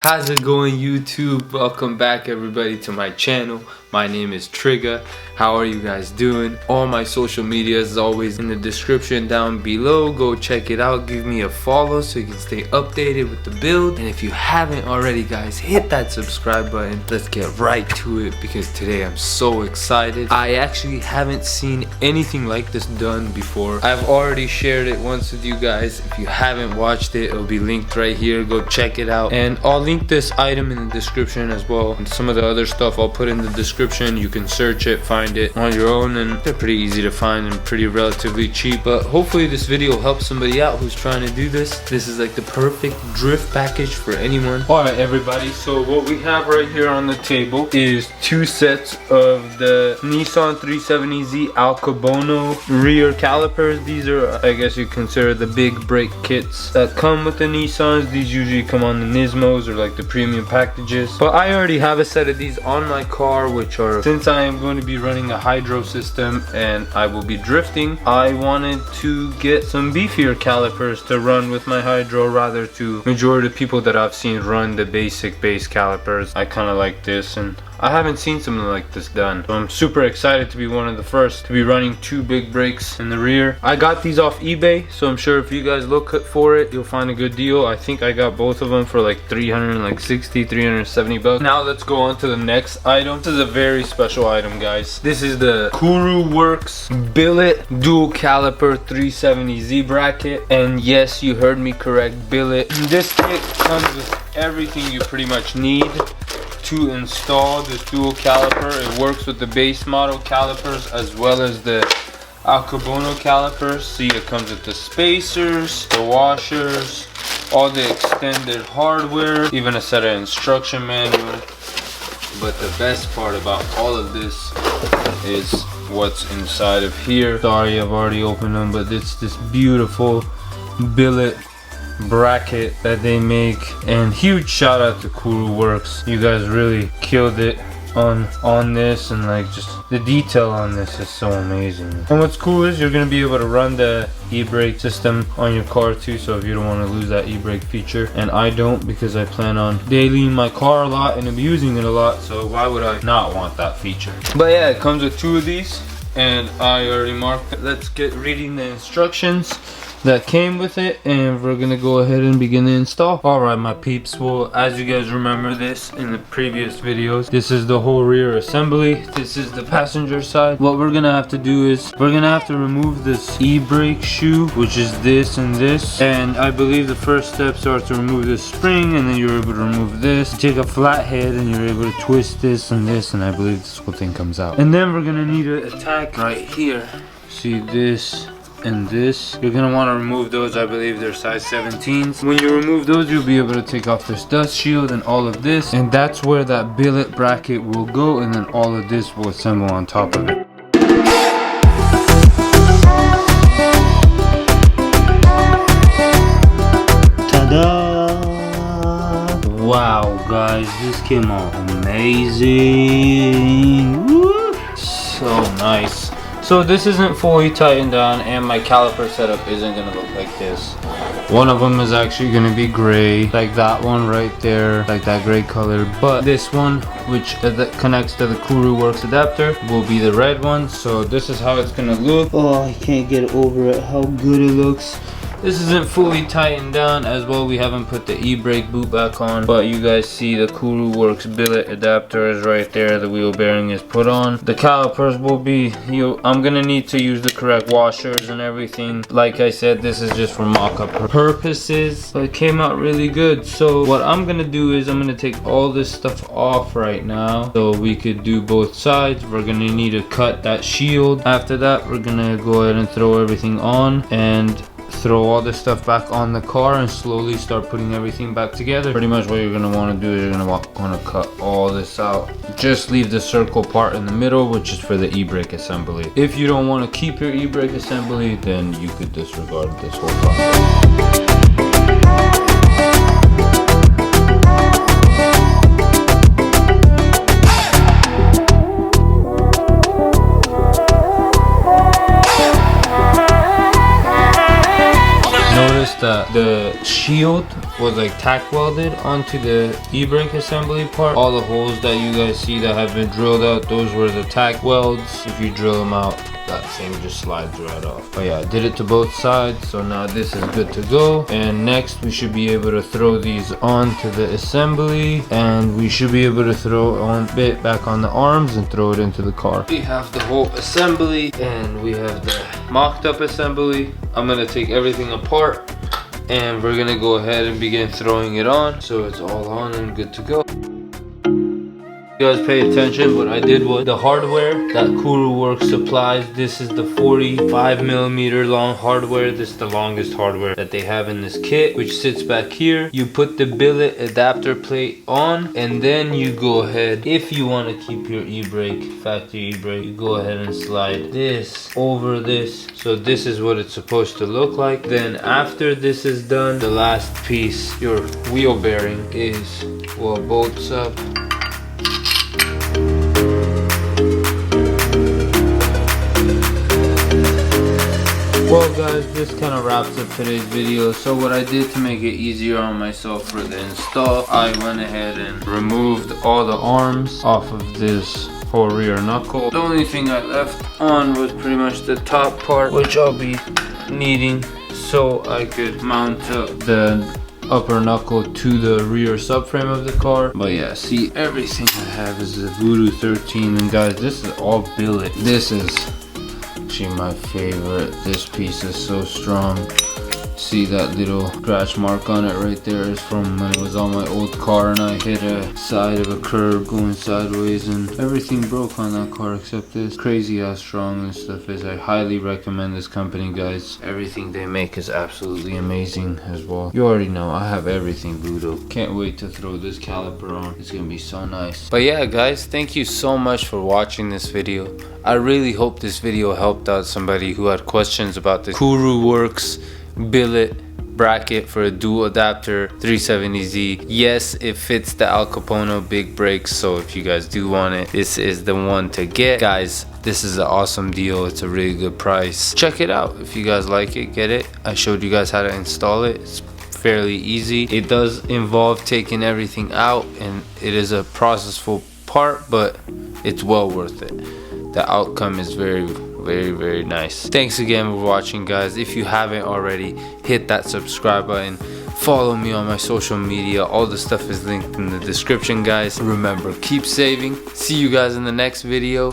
How's it going, YouTube? Welcome back everybody to my channel. My name is Trigger. How are you guys doing? All my social media is always in the description down below. Go check it out. Give me a follow so you can stay updated with the build. And if you haven't already, guys, hit that subscribe button. Let's get right to it because today I'm so excited. I actually haven't seen anything like this done before. I've already shared it once with you guys. If you haven't watched it, it'll be linked right here. Go check it out. And I'll link this item in the description as well. And some of the other stuff I'll put in the description. You can search it, find it on your own, and they're pretty easy to find and pretty relatively cheap. But hopefully this video will help somebody out who's trying to do this. This is like the perfect drift package for anyone. Alright everybody, so what we have right here on the table is two sets of the Nissan 370Z Alkebeno rear calipers. These are, I guess you consider, the big brake kits that come with the Nissans. These usually come on the Nismos or like the premium packages. But I already have a set of these on my car, which are, since I am going to be running a hydro system and I will be drifting, I wanted to get some beefier calipers to run with my hydro, rather to majority of people that I've seen run the basic base calipers. I kind of like this, and I haven't seen something like this done. So I'm super excited to be one of the first to be running two big brakes in the rear. I got these off eBay, so I'm sure if you guys look for it, you'll find a good deal. I think I got both of them for like 370 bucks. Now let's go on to the next item. This is a very special item, guys. This is the Koruworks Billet Dual Caliper 370Z bracket. And yes, you heard me correct, Billet. This kit comes with everything you pretty much need to install this dual caliper. It works with the base model calipers as well as the Alkebeno Calipers. See, it comes with the spacers, the washers, all the extended hardware, even a set of instruction manual. But the best part about all of this is what's inside of here. Sorry, I've already opened them, but it's this beautiful billet bracket that they make. And huge shout out to Koruworks. You guys really killed it on this, and like just the detail on this is so amazing. And what's cool is you're gonna be able to run the e-brake system on your car too, so if you don't want to lose that e-brake feature, and I don't, because I plan on dailying my car a lot and abusing it a lot, so why would I not want that feature? But yeah, it comes with two of these and I already marked it. Let's get reading the instructions that came with it, and we're gonna go ahead and begin the install. Alright my peeps, well, as you guys remember this in the previous videos, this is the whole rear assembly. This is the passenger side. What we're gonna have to do is we're gonna have to remove this e-brake shoe, which is this and this, and I believe the first steps are to remove this spring, and then you're able to remove this. You take a flat head and you're able to twist this and this, and I believe this whole thing comes out. And then we're gonna need to attack right here. See this and this. You're gonna want to remove those. I believe they're size 17s. When you remove those, you'll be able to take off this dust shield and all of this, and that's where that billet bracket will go, and then all of this will assemble on top of it. Ta-da! Wow guys, this came out amazing. Woo! So nice. So this isn't fully tightened down, and my caliper setup isn't gonna look like this. One of them is actually gonna be gray, like that one right there, like that gray color. But this one, which connects to the Koruworks adapter, will be the red one. So this is how it's gonna look. Oh, I can't get over it, how good it looks. This isn't fully tightened down as well. We haven't put the e-brake boot back on, but you guys see the Koruworks billet adapter is right there. The wheel bearing is put on. The calipers will be, I'm gonna need to use the correct washers and everything. Like I said, this is just for mock-up purposes, but it came out really good. So what I'm gonna do is I'm gonna take all this stuff off right now so we could do both sides. We're gonna need to cut that shield. After that, we're gonna go ahead and throw everything on and throw all this stuff back on the car and slowly start putting everything back together. Pretty much what you're going to want to do is you're going to want to cut all this out. Just leave the circle part in the middle, which is for the e-brake assembly. If you don't want to keep your e-brake assembly, then you could disregard this whole process. Notice that the shield was like tack welded onto the e-brake assembly part. All the holes that you guys see that have been drilled out, those were the tack welds. If you drill them out, that thing just slides right off. But yeah, I did it to both sides, so now this is good to go. And next we should be able to throw these onto the assembly, and we should be able to throw on bit back on the arms and throw it into the car. We have the whole assembly and we have the mocked up assembly. I'm gonna take everything apart and we're gonna go ahead and begin throwing it on, so it's all on and good to go. You guys pay attention, what I did was the hardware that Koruworks supplies. This is the 45mm long hardware. This is the longest hardware that they have in this kit, which sits back here. You put the billet adapter plate on, and then you go ahead, if you want to keep your e-brake, factory e-brake, you go ahead and slide this over this. So this is what it's supposed to look like. Then after this is done, the last piece, your wheel bearing, is what bolts up. Well guys, this kind of wraps up today's video. So what I did to make it easier on myself for the install, I went ahead and removed all the arms off of this whole rear knuckle. The only thing I left on was pretty much the top part, which I'll be needing so I could mount up the upper knuckle to the rear subframe of the car. But yeah, see, everything I have is the Voodoo 13, and guys, this is all billet. This is actually my favorite. This piece is so strong. See that little scratch mark on it right there is from when it was on my old car and I hit a side of a curb going sideways and everything broke on that car except this. Crazy how strong this stuff is. I highly recommend this company, guys. Everything they make is absolutely amazing as well. You already know I have everything Voodoo. Can't wait to throw this caliper on. It's gonna be so nice. But yeah guys, thank you so much for watching this video. I really hope this video helped out somebody who had questions about the Koruworks billet bracket for a dual adapter 370Z. Yes, it fits the Alkebeno big brakes, so if you guys do want it, this is the one to get. Guys, this is an awesome deal. It's a really good price. Check it out. If you guys like it, get it. I showed you guys how to install it. It's fairly easy. It does involve taking everything out and it is a processful part, but it's well worth it. The outcome is very nice. Thanks again for watching, guys. If you haven't already, hit that subscribe button. Follow me on my social media. All the stuff is linked in the description, guys. Remember, keep saving. See you guys in the next video.